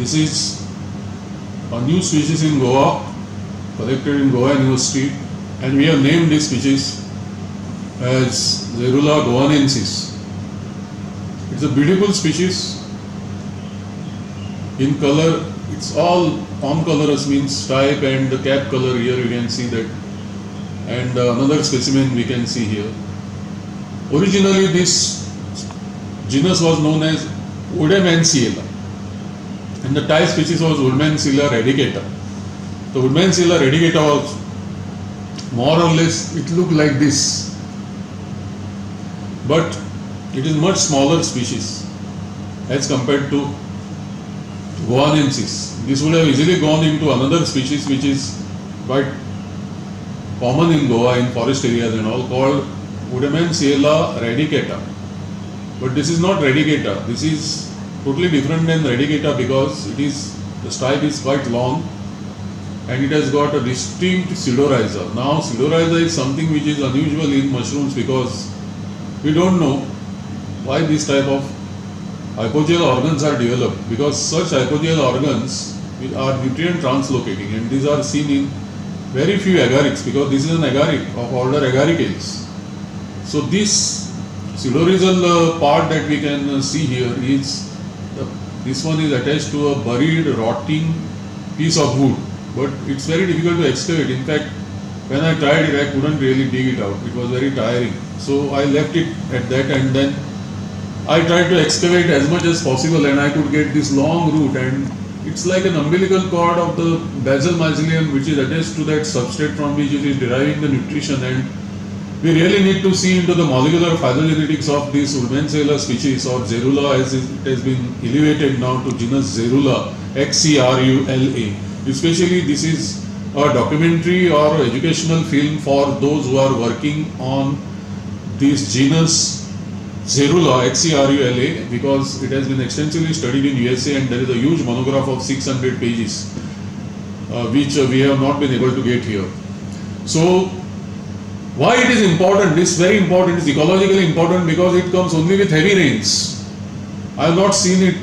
This is a new species in Goa, collected in Goa University, and we have named this species as Xerula goanensis. It's a beautiful species. In color, it's all concolorous, means stripe, and the cap color here you can see that. And another specimen we can see here. Originally this genus was known as Woodmansella, and the type species was Woodmansella radicata. The Woodmansella radicata was more or less, it looked like this, but it is much smaller species as compared to goanensis. This would have easily gone into another species which is quite common in Goa in forest areas and all, called Woodmansella radicata. But this is not radicata. This is totally different than radicata because the stripe is quite long and it has got a distinct pseudorhiza. Now pseudorhiza is something which is unusual in mushrooms because we don't know why this type of hypogeal organs are developed, because such hypogeal organs are nutrient translocating, and these are seen in very few agarics because this is an agaric of order Agaricales. So this pseudorhizal part that we can see here is, this one is attached to a buried rotting piece of wood, but it's very difficult to excavate. In fact, when I tried it, I couldn't really dig it out. It was very tiring. So I left it at that, and then I tried to excavate as much as possible, and I could get this long root, and it's like an umbilical cord of the basal mycelium which is attached to that substrate from which it is deriving the nutrition. And we really need to see into the molecular phylogenetics of this Woodmansella species, or Xerula, as it has been elevated now to genus Xerula, Xerula. Especially this is a documentary or educational film for those who are working on this genus Xerula, Xerula, because it has been extensively studied in USA, and there is a huge monograph of 600 pages which we have not been able to get here. So why it is important? This is very important. It is ecologically important because it comes only with heavy rains. I have not seen it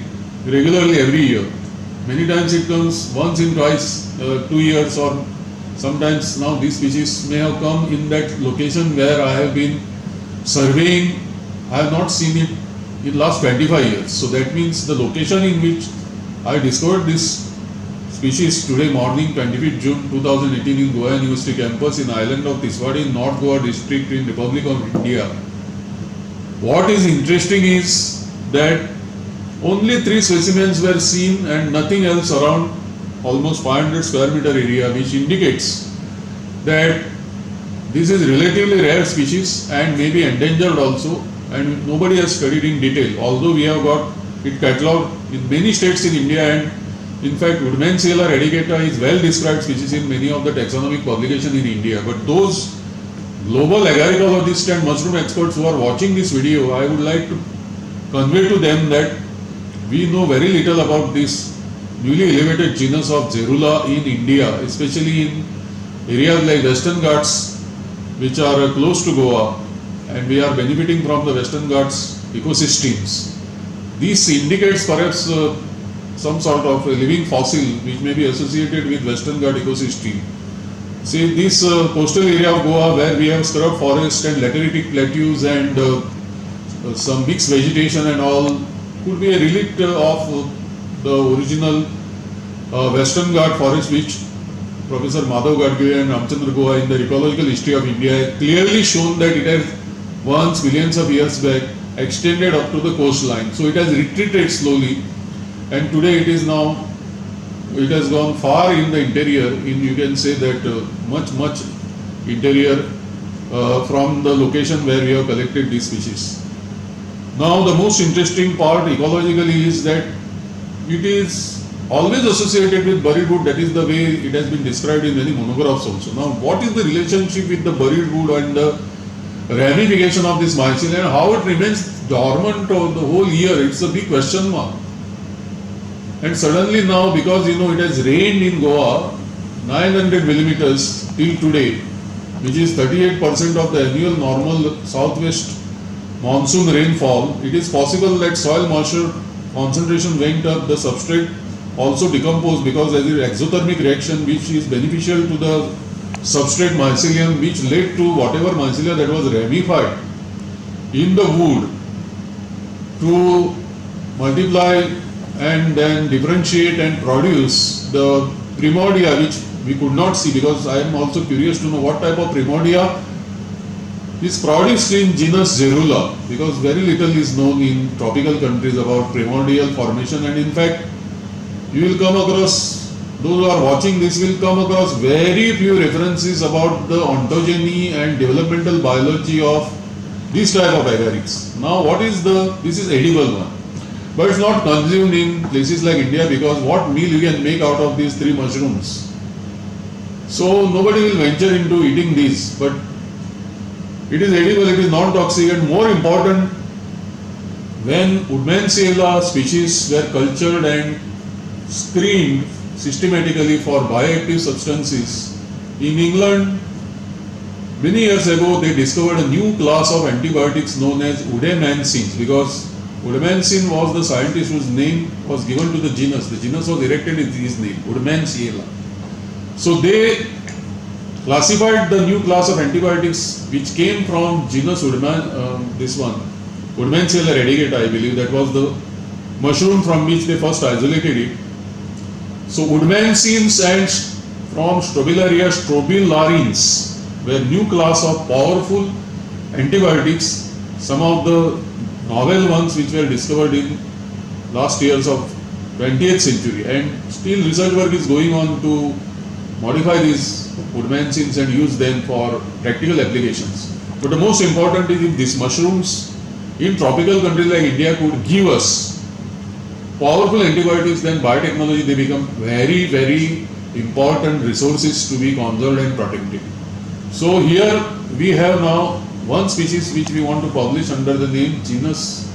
regularly every year. Many times it comes once in twice, 2 years, or sometimes now this species may have come in that location where I have been surveying. I have not seen it in last 25 years. So that means the location in which I discovered this species today morning, 25th June 2018, in Goa University campus in island of Tiswadi in North Goa district in Republic of India. What is interesting is that only 3 specimens were seen and nothing else around almost 500 square meter area, which indicates that this is relatively rare species and may be endangered also, and nobody has studied in detail, although we have got it catalogued in many states in India. And in fact, Woodmansella radicata is well described species in many of the taxonomic publications in India. But those global agaricologists and mushroom experts who are watching this video, I would like to convey to them that we know very little about this newly elevated genus of Xerula in India, especially in areas like Western Ghats, which are close to Goa, and we are benefiting from the Western Ghats ecosystems. This indicates perhaps some sort of a living fossil which may be associated with Western Ghat ecosystem. See, this coastal area of Goa where we have scrub forest and lateritic plateaus and some mixed vegetation and all could be a relict of the original Western Ghat forest, which Professor Madhav Gadgil and Ramchandra Guha in the Ecological History of India have clearly shown that it has once millions of years back extended up to the coastline. So it has retreated slowly, and today it has gone far in the interior, you can say that much interior from the location where we have collected these species. Now the most interesting part ecologically is that it is always associated with buried wood. That is the way it has been described in many monographs also. Now what is the relationship with the buried wood and the ramification of this mycelium and how it remains dormant the whole year? It's a big question mark. And suddenly now, because it has rained in Goa 900 millimeters till today, which is 38% of the annual normal southwest monsoon rainfall, it is possible that soil moisture concentration went up, the substrate also decompose because there is exothermic reaction which is beneficial to the substrate mycelium, which led to whatever mycelia that was ramified in the wood to multiply and then differentiate and produce the primordia, which we could not see, because I am also curious to know what type of primordia is produced in genus Gerula, because very little is known in tropical countries about primordial formation. And in fact, you will come across, those who are watching this will come across very few references about the ontogeny and developmental biology of this type of agarics. Now what is this is edible one, but it's not consumed in places like India, because what meal you can make out of these 3 mushrooms? So nobody will venture into eating these, but it is edible, it is non-toxic, and more important, when Woodmansiella species were cultured and screened systematically for bioactive substances in England, many years ago they discovered a new class of antibiotics known as Udemancins, because Udemancin was the scientist whose name was given to the genus. The genus was erected in his name, Woodmansiella. So they classified the new class of antibiotics which came from genus Woodmansiella radicata, I believe. That was the mushroom from which they first isolated it. So Woodmancins and from Strobilaria strobilarins were new class of powerful antibiotics, some of the novel ones which were discovered in last years of 20th century, and still research work is going on to modify these Woodmancins and use them for practical applications. But the most important is if these mushrooms in tropical countries like India could give us powerful antibiotics, then biotechnology, they become very, very important resources to be conserved and protected. So here we have now one species which we want to publish under the name genus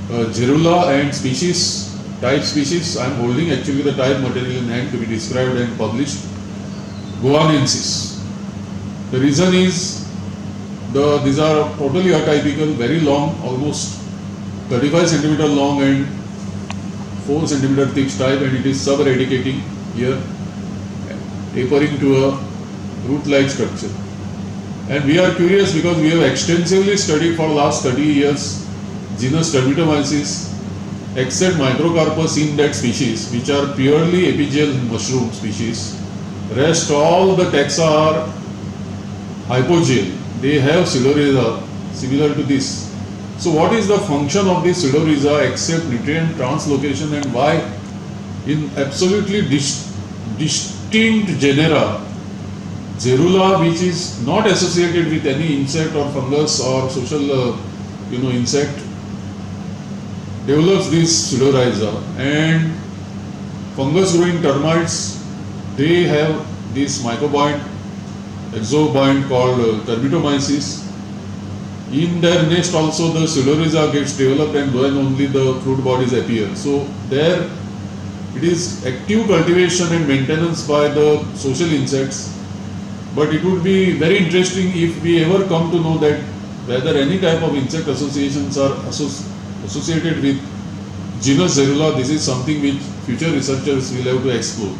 Gerula, and type species, I am holding actually the type material in hand to be described and published, Goanensis. The reason is these are totally atypical, very long, almost 35 centimeter long and 4 centimeter thick type, and it is sub-eradicating here, tapering to a root-like structure. And we are curious because we have extensively studied for last 30 years genus Termitomyces, except Microcarpus in that species, which are purely apigeal mushroom species. Rest all the taxa are hypogeal. They have pseudorhiza similar to this. So what is the function of this pseudorhiza except nutrient translocation, and why in absolutely distinct genera, Gerula, which is not associated with any insect or fungus or social insect, develops this pseudorhiza, and fungus growing termites, they have this mycobuoyant exobuoyant called Termitomyces. In their nest also the pseudorhiza gets developed, and then only the fruit bodies appear. So there it is active cultivation and maintenance by the social insects. But it would be very interesting if we ever come to know that whether any type of insect associations are associated with genus Gerula. This is something which future researchers will have to explore.